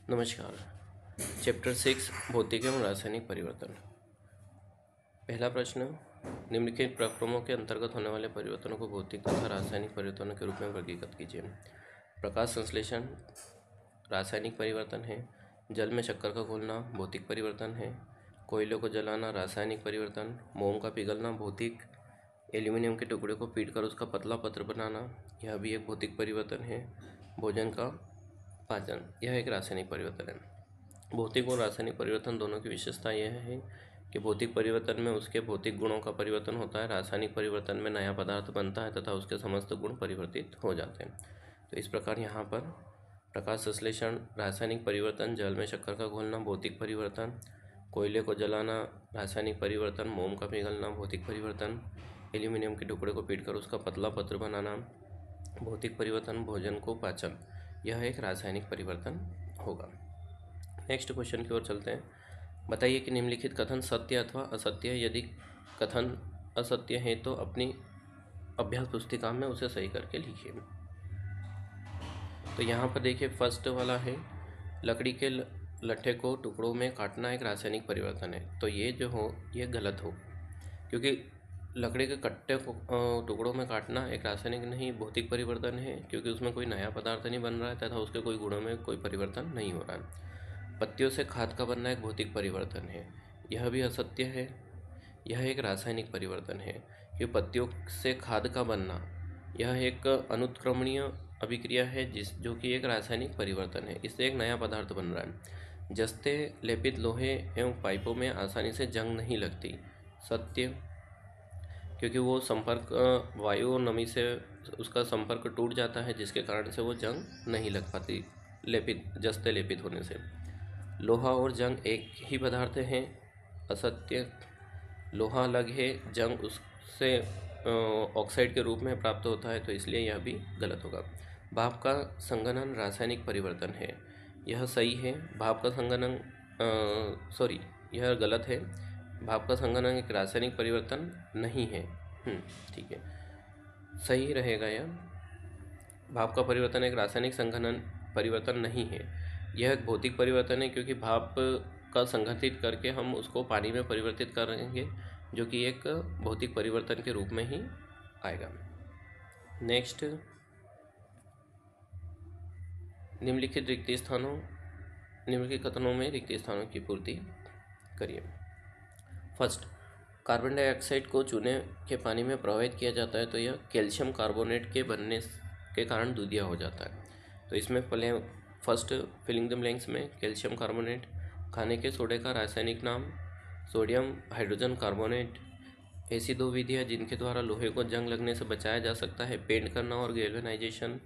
नमस्कार। चैप्टर 6 भौतिक एवं रासायनिक परिवर्तन। पहला प्रश्न, निम्नलिखित प्रक्रमों के अंतर्गत होने वाले परिवर्तनों को भौतिक तथा रासायनिक परिवर्तनों के रूप में वर्गीकृत कीजिए। प्रकाश संश्लेषण रासायनिक परिवर्तन है। जल में शक्कर का घोलना भौतिक परिवर्तन है। कोयले को जलाना रासायनिक परिवर्तन। मोम का पिघलना भौतिक। एल्यूमिनियम के टुकड़े को पीटकर उसका पतला पत्र बनाना, यह भी एक भौतिक परिवर्तन है। भोजन का पाचन, यह एक रासायनिक परिवर्तन है। भौतिक और रासायनिक परिवर्तन दोनों की विशेषता यह है कि भौतिक परिवर्तन में उसके भौतिक गुणों का परिवर्तन होता है, रासायनिक परिवर्तन में नया पदार्थ बनता है तथा उसके समस्त गुण परिवर्तित हो जाते हैं। तो इस प्रकार यहाँ पर प्रकाश संश्लेषण रासायनिक परिवर्तन, जल में शक्कर का घोलना भौतिक परिवर्तन, कोयले को जलाना रासायनिक परिवर्तन, मोम का पिघलना भौतिक परिवर्तन, एल्यूमिनियम के टुकड़े को पीटकर उसका पतला पत्र बनाना भौतिक परिवर्तन, भोजन को पाचन, यह एक रासायनिक परिवर्तन होगा। नेक्स्ट क्वेश्चन की ओर चलते हैं। बताइए कि निम्नलिखित कथन सत्य अथवा असत्य है। यदि कथन असत्य है तो अपनी अभ्यास पुस्तिका में उसे सही करके लिखिए। तो यहाँ पर देखिए, फर्स्ट वाला है, लकड़ी के लट्ठे को टुकड़ों में काटना एक रासायनिक परिवर्तन है। तो ये जो हो ये गलत हो, क्योंकि लकड़ी के कट्टे को टुकड़ों में काटना एक रासायनिक नहीं भौतिक परिवर्तन है, क्योंकि उसमें कोई नया पदार्थ नहीं बन रहा है तथा उसके कोई गुणों में कोई परिवर्तन नहीं हो रहा है। पत्तियों से खाद का बनना एक भौतिक परिवर्तन है, यह भी असत्य है, यह एक रासायनिक परिवर्तन है। कि पत्तियों से खाद का बनना यह एक अनुत्क्रमणीय अभिक्रिया है जो कि एक रासायनिक परिवर्तन है, इससे एक नया पदार्थ बन रहा है। जस्ते लेपित लोहे एवं पाइपों में आसानी से जंग नहीं लगती, सत्य, क्योंकि वो संपर्क वायु और नमी से उसका संपर्क टूट जाता है, जिसके कारण से वो जंग नहीं लग पाती जस्ते लेपित होने से। लोहा और जंग एक ही पदार्थ हैं, असत्य, लोहा अलग है, जंग उससे ऑक्साइड के रूप में प्राप्त होता है, तो इसलिए यह भी गलत होगा। भाप का संघनन रासायनिक परिवर्तन है, यह सही है। भाप का संघनन यह गलत है। भाप का संघनन एक रासायनिक परिवर्तन नहीं है। ठीक है, सही रहेगा यह। भाप का परिवर्तन एक रासायनिक संघनन परिवर्तन नहीं है, यह एक भौतिक परिवर्तन है, क्योंकि भाप का संघटित करके हम उसको पानी में परिवर्तित करेंगे, जो कि एक भौतिक परिवर्तन के रूप में ही आएगा। नेक्स्ट, निम्नलिखित कथनों में रिक्त स्थानों की पूर्ति करिए। फर्स्ट, कार्बन डाइऑक्साइड को चूने के पानी में प्रवाहित किया जाता है तो यह कैल्शियम कार्बोनेट के बनने के कारण दूधिया हो जाता है। तो इसमें फर्स्ट फिलिंग द ब्लैंक्स में कैल्शियम कार्बोनेट। खाने के सोडे का रासायनिक नाम सोडियम हाइड्रोजन कार्बोनेट। ऐसी दो विधियाँ जिनके द्वारा लोहे को जंग लगने से बचाया जा सकता है, पेंट करना और गैल्वेनाइजेशन।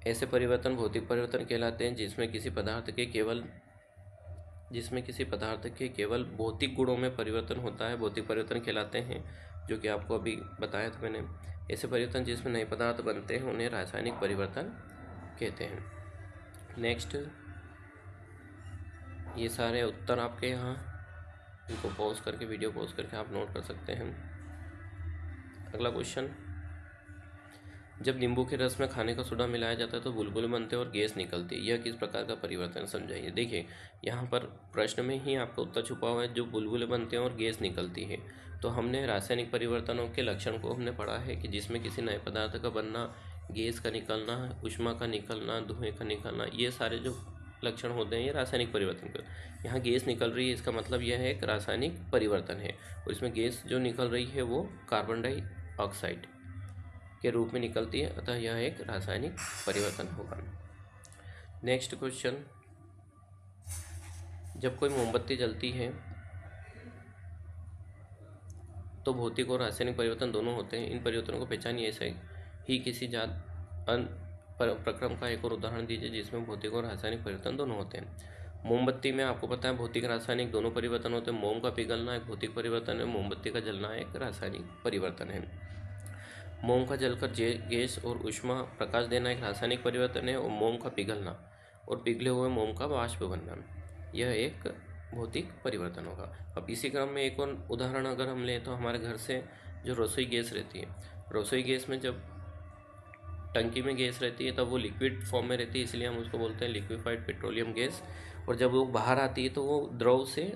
ऐसे परिवर्तन भौतिक परिवर्तन कहलाते हैं जिसमें किसी पदार्थ के केवल भौतिक गुणों में परिवर्तन होता है, भौतिक परिवर्तन कहलाते हैं, जो कि आपको अभी बताया था मैंने। ऐसे परिवर्तन जिसमें नए पदार्थ बनते हैं उन्हें रासायनिक परिवर्तन कहते हैं। नेक्स्ट, ये सारे उत्तर आपके यहाँ, इनको पॉज करके वीडियो पॉज करके आप नोट कर सकते हैं। अगला क्वेश्चन, जब नींबू के रस में खाने का सोडा मिलाया जाता है तो बुलबुले बनते हैं और गैस निकलती है, यह किस प्रकार का परिवर्तन समझाइए। देखिए, यहाँ पर प्रश्न में ही आपका उत्तर छुपा हुआ है, जो बुलबुले बनते हैं और गैस निकलती है। तो हमने रासायनिक परिवर्तनों के लक्षण को हमने पढ़ा है कि जिसमें किसी नए पदार्थ का बनना, गैस का निकलना, ऊष्मा का निकलना, धुएँ का निकलना, ये सारे जो लक्षण होते हैं ये रासायनिक परिवर्तन का। यहाँ गैस निकल रही है, इसका मतलब यह है एक रासायनिक परिवर्तन है, और इसमें गैस जो निकल रही है वो कार्बन डाइऑक्साइड के रूप में निकलती है, अतः यह एक रासायनिक परिवर्तन होगा। नेक्स्ट क्वेश्चन, जब कोई मोमबत्ती जलती है तो भौतिक और रासायनिक परिवर्तन दोनों होते हैं। इन परिवर्तनों को पहचानिए। ऐसे ही किसी प्रक्रम का एक और उदाहरण दीजिए जिसमें भौतिक और रासायनिक परिवर्तन दोनों होते हैं। मोमबत्ती में आपको पता है भौतिक रासायनिक दोनों परिवर्तन होते हैं। मोम का पिघलना एक भौतिक परिवर्तन है, मोमबत्ती का जलना एक रासायनिक परिवर्तन है। मोम का जलकर गैस और ऊष्मा प्रकाश देना एक रासायनिक परिवर्तन है, और मोम का पिघलना और पिघले हुए मोम का वाष्प बनना यह एक भौतिक परिवर्तन होगा। अब इसी क्रम में एक और उदाहरण अगर हम लें तो हमारे घर से जो रसोई गैस रहती है, रसोई गैस में जब टंकी में गैस रहती है तब वो लिक्विड फॉर्म में रहती है, इसलिए हम उसको बोलते हैं लिक्विफाइड पेट्रोलियम गैस। और जब वो बाहर आती है तो वो द्रव से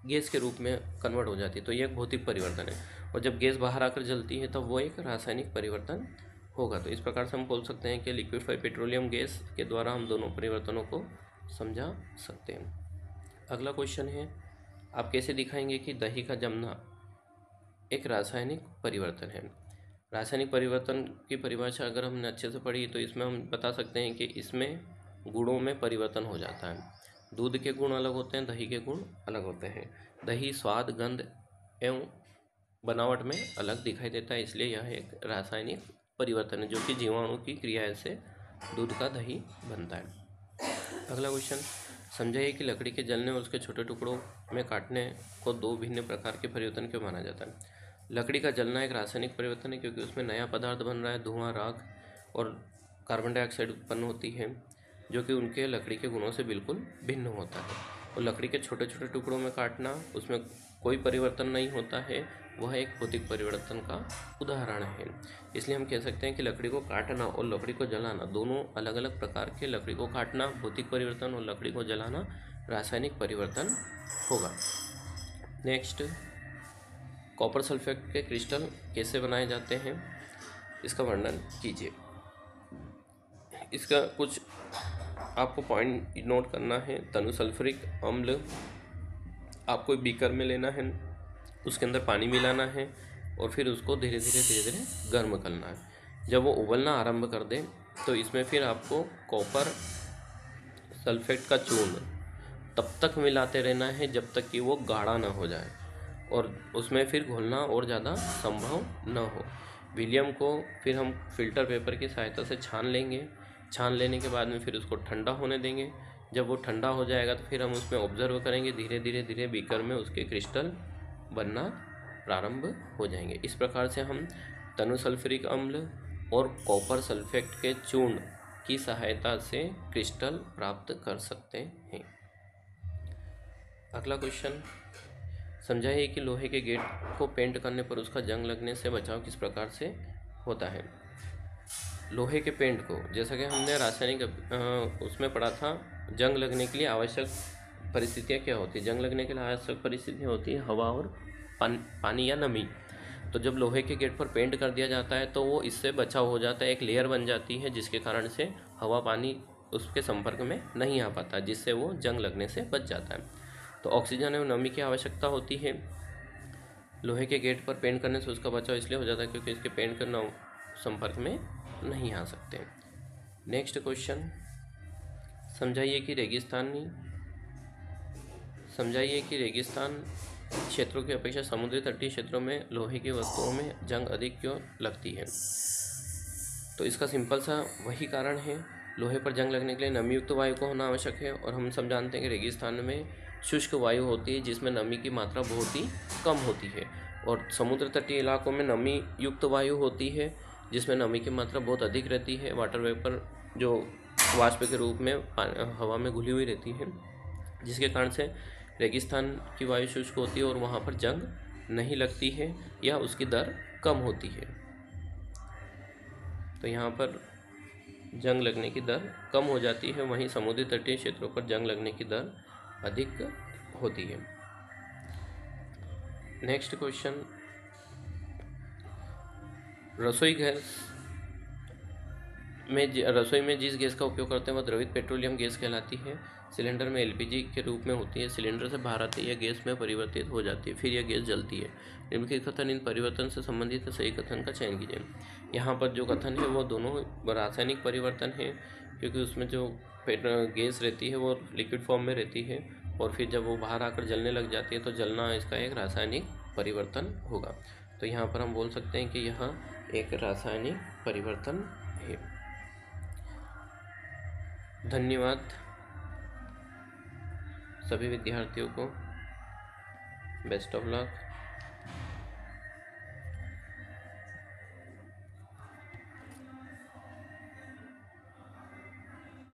गैस के रूप में कन्वर्ट हो जाती है, तो ये एक भौतिक परिवर्तन है। और जब गैस बाहर आकर जलती है तब वो एक रासायनिक परिवर्तन होगा। तो इस प्रकार से हम बोल सकते हैं कि लिक्विफाइड पेट्रोलियम गैस के द्वारा हम दोनों परिवर्तनों को समझा सकते हैं। अगला क्वेश्चन है, आप कैसे दिखाएंगे कि दही का जमना एक रासायनिक परिवर्तन है। रासायनिक परिवर्तन की परिभाषा अगर हमने अच्छे से पढ़ी तो इसमें हम बता सकते हैं कि इसमें गुणों में परिवर्तन हो जाता है। दूध के गुण अलग होते हैं, दही के गुण अलग होते हैं। दही स्वाद, गंध एवं बनावट में अलग दिखाई देता है, इसलिए यह एक रासायनिक परिवर्तन है जो कि जीवाणु की क्रिया से दूध का दही बनता है। अगला क्वेश्चन, समझाइए कि लकड़ी के जलने और उसके छोटे टुकड़ों में काटने को दो भिन्न प्रकार के परिवर्तन क्यों माना जाता है। लकड़ी का जलना एक रासायनिक परिवर्तन है क्योंकि उसमें नया पदार्थ बन रहा है, धुआं, राख और कार्बन डाइऑक्साइड उत्पन्न होती है जो कि उनके लकड़ी के गुणों से बिल्कुल भिन्न होता है। और लकड़ी के छोटे छोटे टुकड़ों में काटना, उसमें कोई परिवर्तन नहीं होता है, वह एक भौतिक परिवर्तन का उदाहरण है। इसलिए हम कह सकते हैं कि लकड़ी को काटना और लकड़ी को जलाना दोनों अलग अलग प्रकार के, लकड़ी को काटना भौतिक परिवर्तन और लकड़ी को जलाना रासायनिक परिवर्तन होगा। नेक्स्ट, कॉपर सल्फेट के क्रिस्टल कैसे बनाए जाते हैं, इसका वर्णन कीजिए। इसका कुछ आपको पॉइंट नोट करना है। तनुसल्फ्यूरिक अम्ल आपको एक बीकर में लेना है, उसके अंदर पानी मिलाना है और फिर उसको धीरे धीरे गर्म करना है। जब वो उबलना आरंभ कर दे तो इसमें फिर आपको कॉपर सल्फेट का चूर्ण तब तक मिलाते रहना है जब तक कि वो गाढ़ा ना हो जाए और उसमें फिर घोलना और ज़्यादा संभव न हो। विलियम को फिर हम फिल्टर पेपर की सहायता से छान लेंगे। छान लेने के बाद में फिर उसको ठंडा होने देंगे। जब वो ठंडा हो जाएगा तो फिर हम उसमें ऑब्जर्व करेंगे, धीरे धीरे बीकर में उसके क्रिस्टल बनना प्रारंभ हो जाएंगे। इस प्रकार से हम तनुसल्फ्यूरिक अम्ल और कॉपर सल्फेट के चूर्ण की सहायता से क्रिस्टल प्राप्त कर सकते हैं। अगला क्वेश्चन, समझाइए कि लोहे के गेट को पेंट करने पर उसका जंग लगने से बचाव किस प्रकार से होता है। लोहे के पेंट को, जैसा कि हमने रासायनिक उसमें पढ़ा था, जंग लगने के लिए आवश्यक परिस्थितियाँ क्या होती है। जंग लगने के लिए आवश्यक परिस्थितियाँ होती है हवा और पानी या नमी। तो जब लोहे के गेट पर पेंट कर दिया जाता है तो वो इससे बचाव हो जाता है, एक लेयर बन जाती है जिसके कारण से हवा पानी उसके संपर्क में नहीं आ पाता, जिससे वो जंग लगने से बच जाता है। तो ऑक्सीजन एवं नमी की आवश्यकता होती है। लोहे के गेट पर पेंट करने से उसका बचाव इसलिए हो जाता है क्योंकि इसके पेंट करना संपर्क में नहीं आ सकते। नेक्स्ट क्वेश्चन, समझाइए कि रेगिस्तान क्षेत्रों की अपेक्षा समुद्री तटीय क्षेत्रों में लोहे की वस्तुओं में जंग अधिक क्यों लगती है। तो इसका सिंपल सा वही कारण है, लोहे पर जंग लगने के लिए नमी युक्त वायु को होना आवश्यक है। और हम सब जानते हैं कि रेगिस्तान में शुष्क वायु होती है जिसमें नमी की मात्रा बहुत ही कम होती है, और समुद्र तटीय इलाकों में नमी युक्त वायु होती है जिसमें नमी की मात्रा बहुत अधिक रहती है। वाटर वेपर जो वाष्प के रूप में हवा में घुली हुई रहती है, जिसके कारण से रेगिस्तान की वायु शुष्क होती है और वहाँ पर जंग नहीं लगती है या उसकी दर कम होती है। तो यहाँ पर जंग लगने की दर कम हो जाती है, वहीं समुद्री तटीय क्षेत्रों पर जंग लगने की दर अधिक होती है। नेक्स्ट क्वेश्चन, रसोई में जिस गैस का उपयोग करते हैं वह द्रवित पेट्रोलियम गैस कहलाती है। सिलेंडर में एलपीजी के रूप में होती है। सिलेंडर से बाहर आते ही यह गैस में परिवर्तित हो जाती है, फिर यह गैस जलती है। निम्नलिखित कथन इन परिवर्तन से संबंधित सही कथन का चयन कीजिए। यहाँ पर जो कथन है वो दोनों रासायनिक परिवर्तन है, क्योंकि उसमें जो गैस रहती है वो लिक्विड फॉर्म में रहती है और फिर जब वो बाहर आकर जलने लग जाती है तो जलना इसका एक रासायनिक परिवर्तन होगा। तो यहाँ पर हम बोल सकते हैं कि यह एक रासायनिक परिवर्तन है। धन्यवाद सभी विद्यार्थियों को, बेस्ट ऑफ लक।